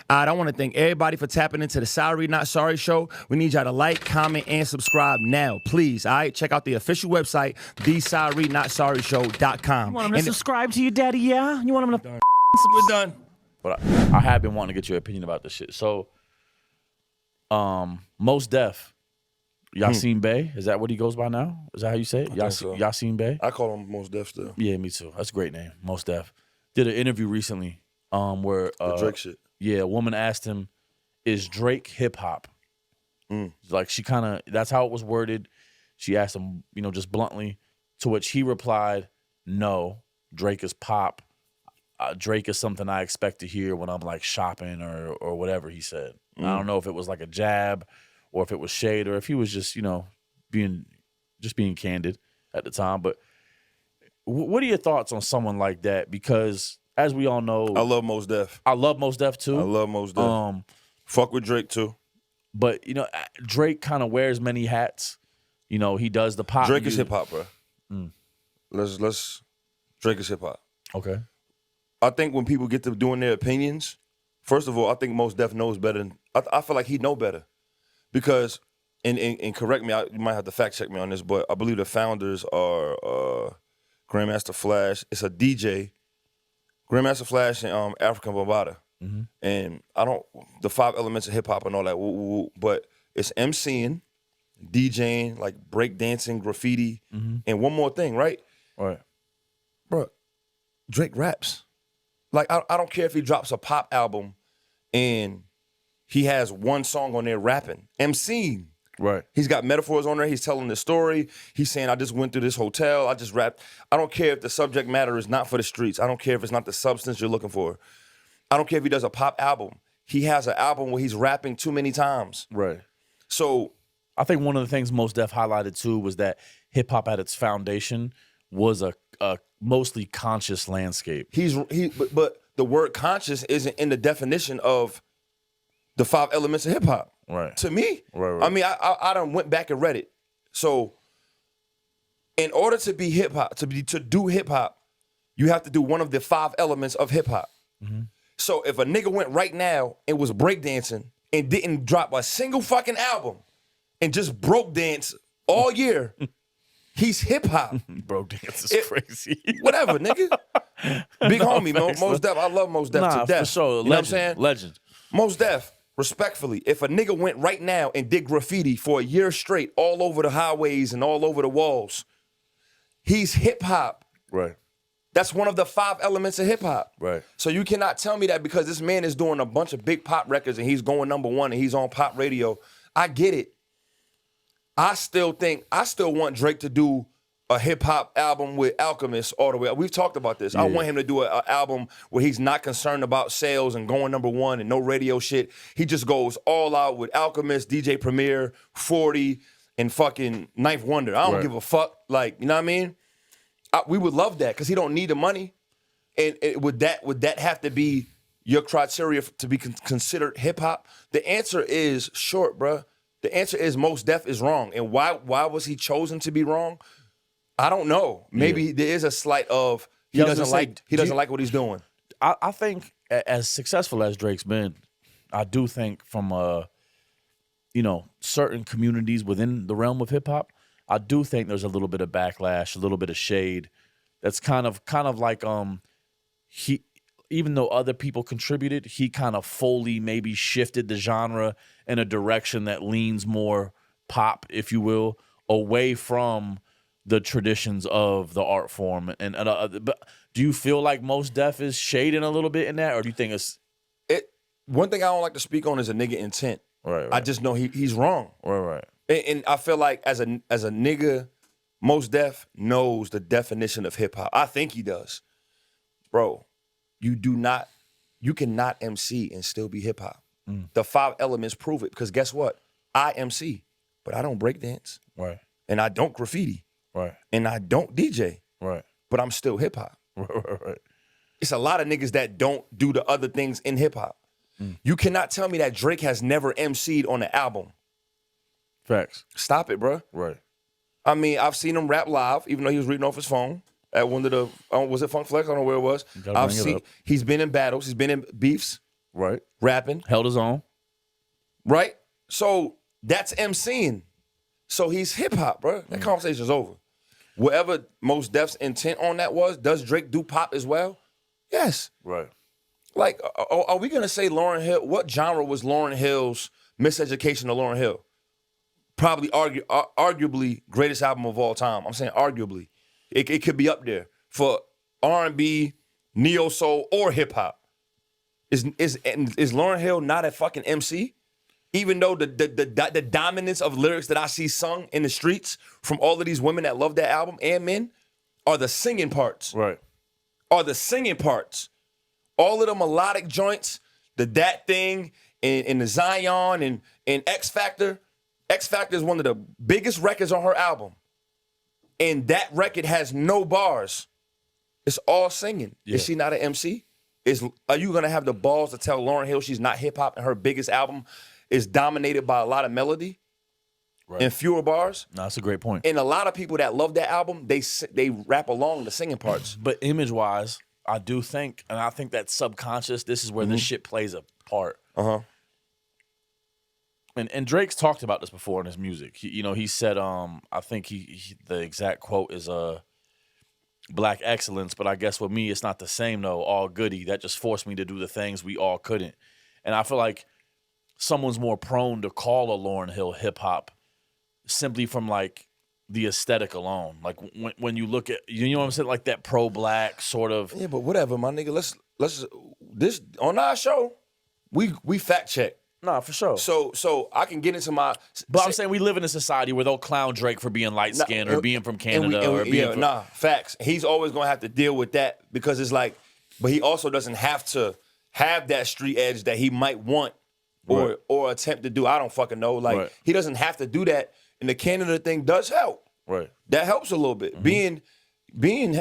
I want to thank everybody for tapping into the Sorry Not Sorry show. We need y'all to like, comment, and subscribe now, please. All right, check out the official website, thesorrynotsorryshow.com. You want them to subscribe to you, Daddy? Yeah. You want them to? We're done. But I have been wanting to get your opinion about this shit. So, Mos Def, Yasiin Bey, is that what he goes by now? Is that how you say it? Yasiin Bey? I call him Mos Def still. Yeah, me too. That's a great name, Mos Def. Did an interview recently where The Drake shit. Yeah, a woman asked him, "Is Drake hip hop?" Like she kind of, that's how it was worded. She asked him, just bluntly, to which he replied, "No, Drake is pop. Drake is something I expect to hear when I'm like shopping or whatever." He said. I don't know if it was like a jab or if it was shade or if he was just being candid at the time. But what are your thoughts on someone like that? Because as we all know, I love Mos Def. I love Mos Def too. I love Mos Def. Fuck with Drake too. But Drake kind of wears many hats. He does the pop. Drake is hip hop, bro. Let's. Drake is hip hop. Okay. I think when people get to doing their opinions, first of all, I think Mos Def knows better. I feel like he know better because, and correct me, you might have to fact check me on this, but I believe the founders are Grandmaster Flash. It's a DJ, Grandmaster Flash and African Bambaataa. And the 5 elements of hip hop and all that, but it's MCing, DJing, like break dancing, graffiti, and one more thing, right? All right. Bro, Drake raps. Like, I don't care if he drops a pop album and he has one song on there rapping. MCing. Right. He's got metaphors on there. He's telling the story. He's saying, I just went through this hotel. I just rapped. I don't care if the subject matter is not for the streets. I don't care if it's not the substance you're looking for. I don't care if he does a pop album. He has an album where he's rapping too many times. Right. So I think one of the things Mos Def highlighted too was that hip hop at its foundation was a mostly conscious landscape. But the word conscious isn't in the definition of the 5 elements of hip hop. Right. To me. Right. I mean, I done went back and read it. So in order to be hip hop, to do hip hop, you have to do one of the 5 elements of hip hop. So if a nigga went right now and was breakdancing and didn't drop a single fucking album and just broke dance all year, he's hip hop. Broke dance is crazy. Whatever, nigga. Big homie, Mos Def. I love Mos Def to death. For sure. You know what I'm saying? Legend. Mos Def, respectfully, if a nigga went right now and did graffiti for a year straight all over the highways and all over the walls, he's hip hop. Right. That's one of the 5 elements of hip hop. Right. So you cannot tell me that because this man is doing a bunch of big pop records and he's going #1 and he's on pop radio. I get it. I still want Drake to do a hip hop album with Alchemist all the way. We've talked about this. Yeah. I want him to do an album where he's not concerned about sales and going #1 and no radio shit. He just goes all out with Alchemist, DJ Premier, 40, and fucking Ninth Wonder. I don't give a fuck. Like, you know what I mean? We would love that because he don't need the money. And would that have to be your criteria to be considered hip hop? The answer is short, bruh. The answer is Mos Def is wrong. And why was he chosen to be wrong? I don't know. Maybe there is a slight of he doesn't like what he's doing. I think as successful as Drake's been, I do think from certain communities within the realm of hip hop, I do think there's a little bit of backlash, a little bit of shade. That's kind of like he, even though other people contributed, he kind of fully maybe shifted the genre in a direction that leans more pop, if you will, away from the traditions of the art form. But do you feel like Mos Def is shading a little bit in that, or do you think it's one thing I don't like to speak on is a nigga intent. Right. I just know he's wrong. Right. And I feel like as a nigga, Mos Def knows the definition of hip hop. I think he does. Bro, you cannot MC and still be hip hop. The 5 elements prove it because guess what? I MC, but I don't break dance. Right. And I don't graffiti. Right. And I don't DJ. Right. But I'm still hip hop. Right. It's a lot of niggas that don't do the other things in hip hop. You cannot tell me that Drake has never MC'd on an album. Facts. Stop it, bro. Right. I mean, I've seen him rap live, even though he was reading off his phone at one of the, was it Funk Flex? I don't know where it was. He's been in battles. He's been in beefs Right. rapping, Held his own. right? So that's MCing. So he's hip hop, bro. That conversation's over. Whatever Mos Def's intent on that was, does Drake do pop as well? Yes. Right. Like, are we gonna say Lauryn Hill? What genre was Lauryn Hill's Miseducation of Lauryn Hill? Probably arguably greatest album of all time. I'm saying arguably. It could be up there for R&B, neo soul, or hip hop. Is Lauryn Hill not a fucking MC? Even though the dominance of lyrics that I see sung in the streets from all of these women that love that album and men are the singing parts. Right. Are the singing parts. All of the melodic joints, the That Thing, and the Zion and X Factor. X Factor is one of the biggest records on her album. And that record has no bars. It's all singing. Yeah. Is she not an MC? Are you gonna have the balls to tell Lauryn Hill she's not hip hop and her biggest album is dominated by a lot of melody and fewer bars? No, that's a great point. And a lot of people that love that album, they rap along the singing parts. But image-wise, I do think, and I think that subconscious, this is where this shit plays a part. Uh-huh. And Drake's talked about this before in his music. He said, I think the exact quote is black excellence, but I guess with me, it's not the same though. All goody. That just forced me to do the things we all couldn't. And I feel like someone's more prone to call a Lauryn Hill hip hop simply from like the aesthetic alone. Like when you look at, you know what I'm saying, like that pro-black sort of. Yeah, but whatever, my nigga. Let's this on our show, we fact check. Nah, for sure. So I can get into my. But I'm saying we live in a society where they'll clown Drake for being light skinned or being from Canada or being from, facts. He's always gonna have to deal with that because it's like, but he also doesn't have to have that street edge that he might want or attempt to do. I don't fucking know. Like he doesn't have to do that, and the Canada thing does help. Right. That helps a little bit. Being,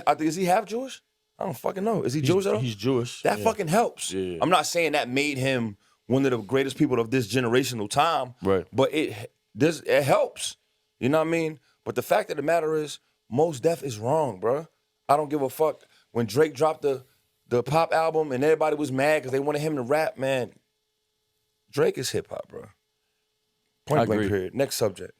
I think, is he half Jewish? I don't fucking know. Is he Jewish at all? He's Jewish. That fucking helps. Yeah. I'm not saying that made him one of the greatest people of this generational time. Right. But it helps. You know what I mean? But the fact of the matter is, Mos Def is wrong, bro. I don't give a fuck. When Drake dropped the pop album and everybody was mad because they wanted him to rap, man, Drake is hip hop, bro. Point blank period. Next subject.